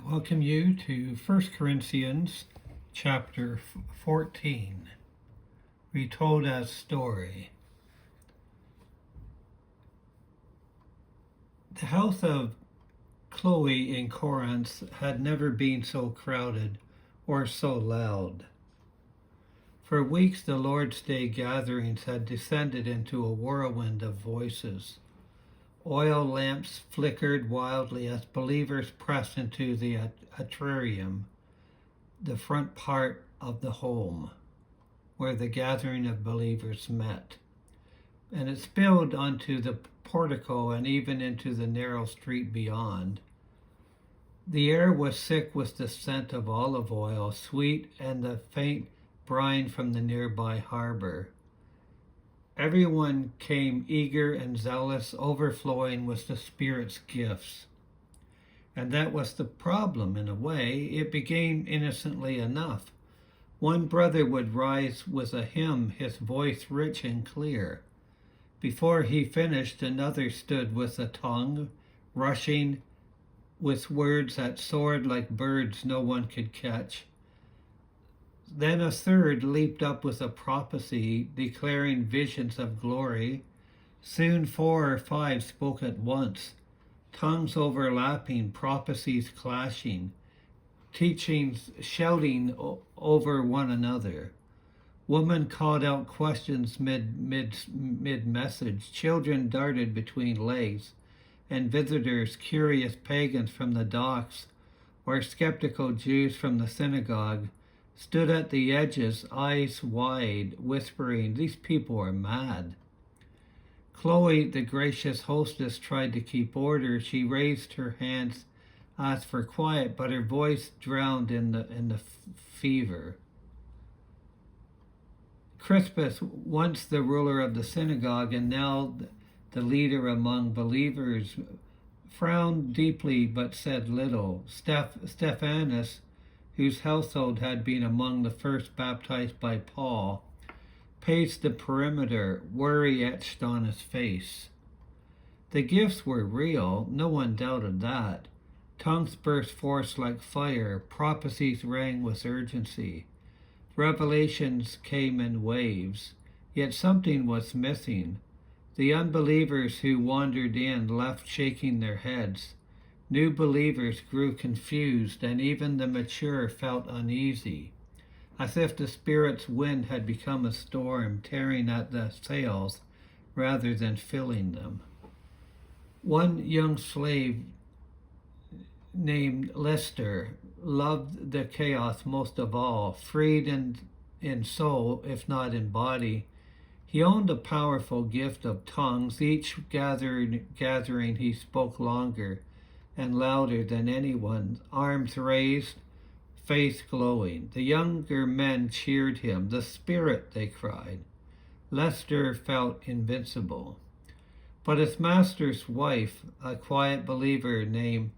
Welcome you to 1 Corinthians chapter 14, Retold as story. The house of Chloe in Corinth had never been so crowded or so loud. For weeks the Lord's Day gatherings had descended into a whirlwind of voices. Oil lamps flickered wildly as believers pressed into the atrium, the front part of the home, where the gathering of believers met. And it spilled onto the portico and even into the narrow street beyond. The air was thick with the scent of olive oil, sweet, and the faint brine from the nearby harbor. Everyone came eager and zealous, overflowing with the Spirit's gifts. And that was the problem, in a way. It began innocently enough. One brother would rise with a hymn, his voice rich and clear. Before he finished, another stood with a tongue, rushing with words that soared like birds no one could catch. Then a third leaped up with a prophecy, declaring visions of glory. Soon 4 or 5 spoke at once, tongues overlapping, prophecies clashing, teachings shouting over one another. Women called out questions mid-message. Children darted between legs, and visitors, curious pagans from the docks or skeptical Jews from the synagogue, stood at the edges, eyes wide, whispering, "These people are mad." Chloe, the gracious hostess, tried to keep order. She raised her hands, asked for quiet, but her voice drowned in the fever. Crispus, once the ruler of the synagogue and now the leader among believers, frowned deeply but said little. Stephanus, whose household had been among the first baptized by Paul, paced the perimeter, worry etched on his face. The gifts were real, no one doubted that. Tongues burst forth like fire, prophecies rang with urgency. Revelations came in waves, yet something was missing. The unbelievers who wandered in left shaking their heads. New believers grew confused, and even the mature felt uneasy, as if the Spirit's wind had become a storm, tearing at the sails rather than filling them. One young slave named Lysias loved the chaos most of all, freed in soul, if not in body. He owned a powerful gift of tongues. Each gathering he spoke longer and louder than anyone, arms raised, face glowing. The younger men cheered him. "The Spirit," they cried. Lysias felt invincible. But his master's wife, a quiet believer named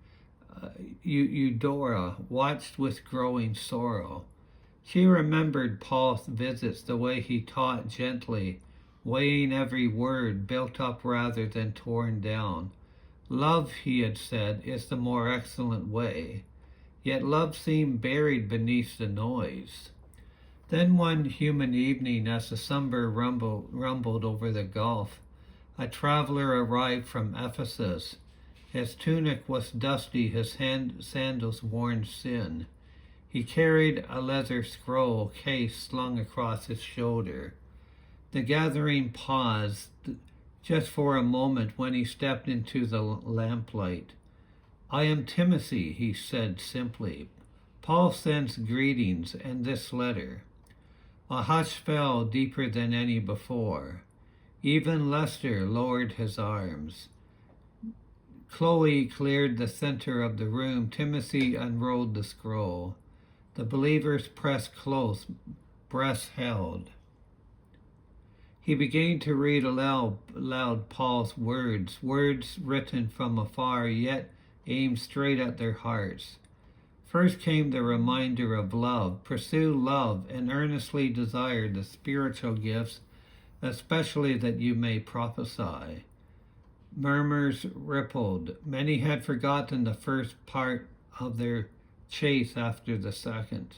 Eudora, watched with growing sorrow. She remembered Paul's visits, the way he taught gently, weighing every word, built up rather than torn down. Love, he had said, is the more excellent way. Yet love seemed buried beneath the noise. Then one human evening, as the summer rumbled over the Gulf, a traveler arrived from Ephesus. His tunic was dusty, his sandals worn thin. He carried a leather scroll case slung across his shoulder. The gathering paused just for a moment when he stepped into the lamplight. "I am Timothy," he said simply. "Paul sends greetings and this letter." A hush fell deeper than any before. Even Lysias lowered his arms. Chloe cleared the center of the room. Timothy unrolled the scroll. The believers pressed close, breaths held. He began to read aloud Paul's words written from afar, yet aimed straight at their hearts. First came the reminder of love. Pursue love and earnestly desire the spiritual gifts, especially that you may prophesy. Murmurs rippled. Many had forgotten the first part of their chase after the second.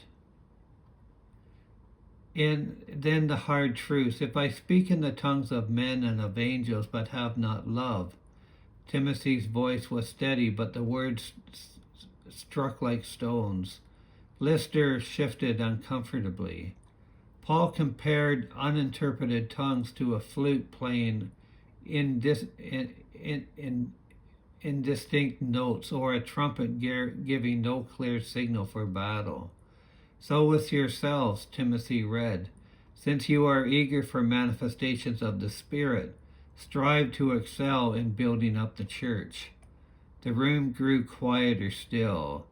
And then the hard truth, if I speak in the tongues of men and of angels but have not love. Timothy's voice was steady, but the words struck like stones. Lister shifted uncomfortably. Paul compared uninterpreted tongues to a flute playing indistinct notes, or a trumpet giving no clear signal for battle. So with yourselves, Timothy read, since you are eager for manifestations of the Spirit, strive to excel in building up the church. The room grew quieter still.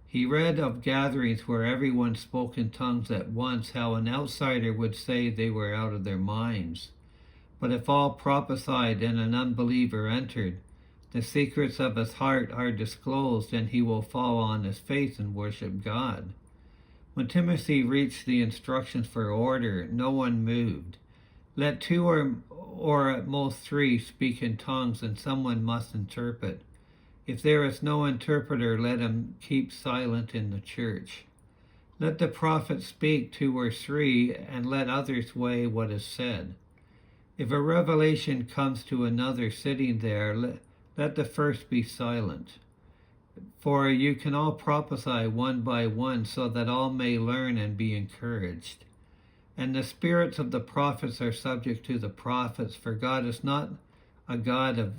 He read of gatherings where everyone spoke in tongues at once, how an outsider would say they were out of their minds. But if all prophesied and an unbeliever entered, the secrets of his heart are disclosed, and he will fall on his face and worship God. When Timothy reached the instructions for order, no one moved. Let two or at most three speak in tongues, and someone must interpret. If there is no interpreter, let him keep silent in the church. Let the prophet speak 2 or 3, and let others weigh what is said. If a revelation comes to another sitting there, let the first be silent. For you can all prophesy one by one, so that all may learn and be encouraged. And the spirits of the prophets are subject to the prophets, for God is not a God of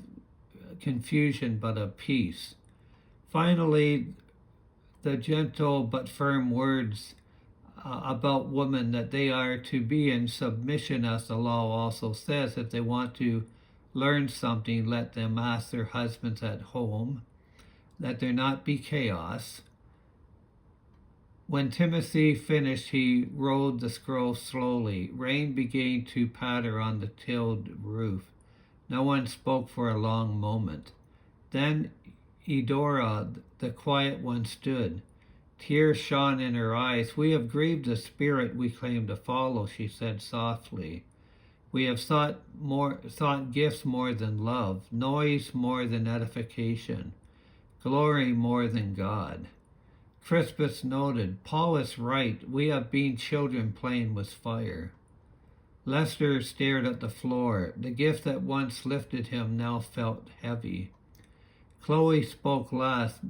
confusion, but of peace. Finally, the gentle but firm words about women, that they are to be in submission, as the law also says. If they want to learn something, let them ask their husbands at home. Let there not be chaos. When Timothy finished, he rolled the scroll slowly. Rain began to patter on the tiled roof. No one spoke for a long moment. Then Eudora, the quiet one, stood. Tears shone in her eyes. We have grieved the Spirit we claim to follow, she said softly. We have sought gifts more than love, noise more than edification, glory more than God. Crispus noted, Paul is right. We have been children playing with fire. Lester stared at the floor. The gift that once lifted him now felt heavy. Chloe spoke last.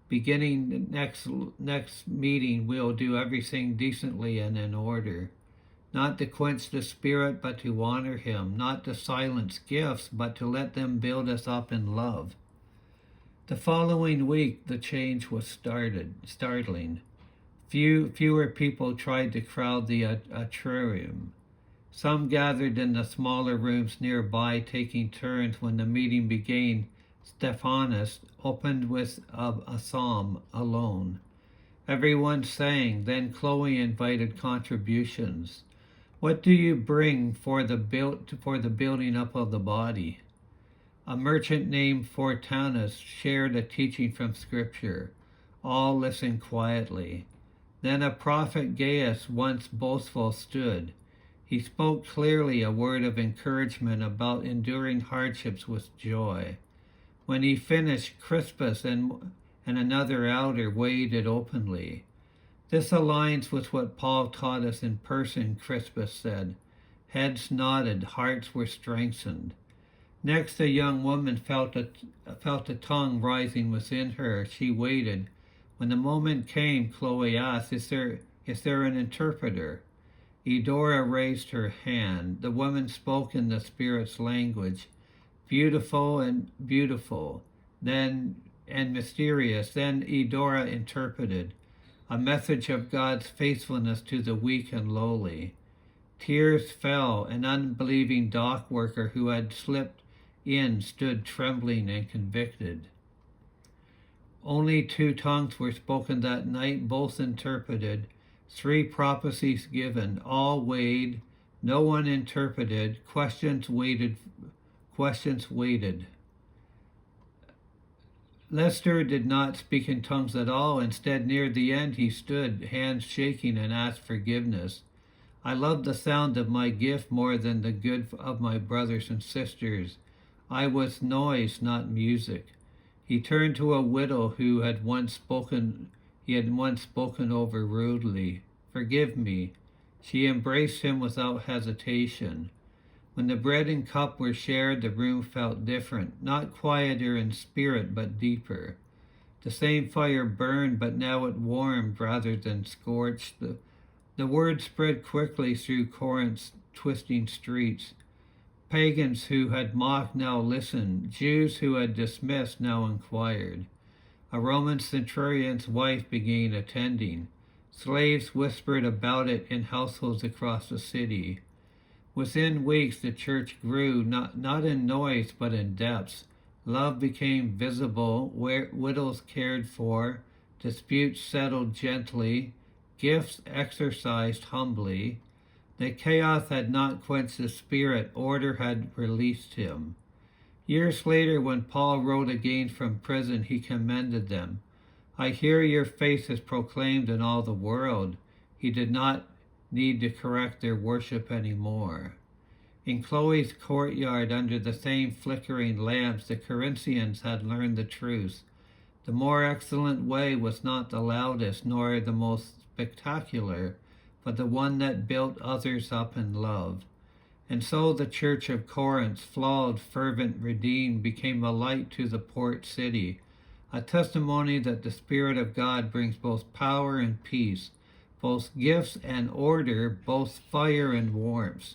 Beginning next meeting, we'll do everything decently and in order. Not to quench the Spirit, but to honor him. Not to silence gifts, but to let them build us up in love. The following week, the change was startling. Fewer people tried to crowd the atrium. Some gathered in the smaller rooms nearby, taking turns. When the meeting began, Stephanus opened with a psalm alone. Everyone sang. Then Chloe invited contributions. What do you bring for the building up of the body? A merchant named Fortanus shared a teaching from Scripture. All listened quietly. Then a prophet, Gaius, once boastful, stood. He spoke clearly a word of encouragement about enduring hardships with joy. When he finished, Crispus and another elder weighed it openly. This aligns with what Paul taught us in person, Crispus said. Heads nodded, hearts were strengthened. Next, a young woman felt a tongue rising within her. She waited. When the moment came, Chloe asked, Is there an interpreter? Eudora raised her hand. The woman spoke in the Spirit's language, beautiful and beautiful, then and mysterious. Then Eudora interpreted, a message of God's faithfulness to the weak and lowly. Tears fell. An unbelieving dock worker who had slipped in stood trembling and convicted. Only 2 tongues were spoken that night, both interpreted. 3 prophecies given, all weighed, no one interpreted. Questions waited. Lester did not speak in tongues at all. Instead, near the end, he stood, hands shaking, and asked forgiveness. I love the sound of my gift more than the good of my brothers and sisters. I was noise, not music. He turned to a widow who had once spoken he had once spoken over rudely. Forgive me. She embraced him without hesitation. When the bread and cup were shared, the room felt different, not quieter in spirit, but deeper. The same fire burned, but now it warmed rather than scorched. The word spread quickly through Corinth's twisting streets. Pagans who had mocked now listened. Jews who had dismissed now inquired. A Roman centurion's wife began attending. Slaves whispered about it in households across the city. Within weeks, the church grew, not in noise, but in depths. Love became visible, where widows cared for, disputes settled gently, gifts exercised humbly. The chaos had not quenched the spirit, order had released him. Years later, when Paul wrote again from prison, he commended them. I hear your faith is proclaimed in all the world. He did not need to correct their worship anymore. In Chloe's courtyard, under the same flickering lamps, the Corinthians had learned the truth. The more excellent way was not the loudest nor the most spectacular, but the one that built others up in love. And so the church of Corinth, flawed, fervent, redeemed, became a light to the port city, a testimony that the Spirit of God brings both power and peace, both gifts and order, both fire and warmth,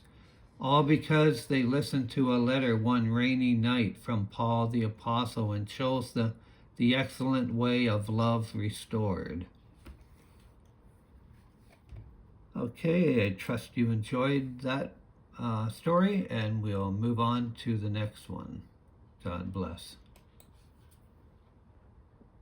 all because they listened to a letter one rainy night from Paul the Apostle and chose the excellent way of love restored. Okay, I trust you enjoyed that story, and we'll move on to the next one. God bless.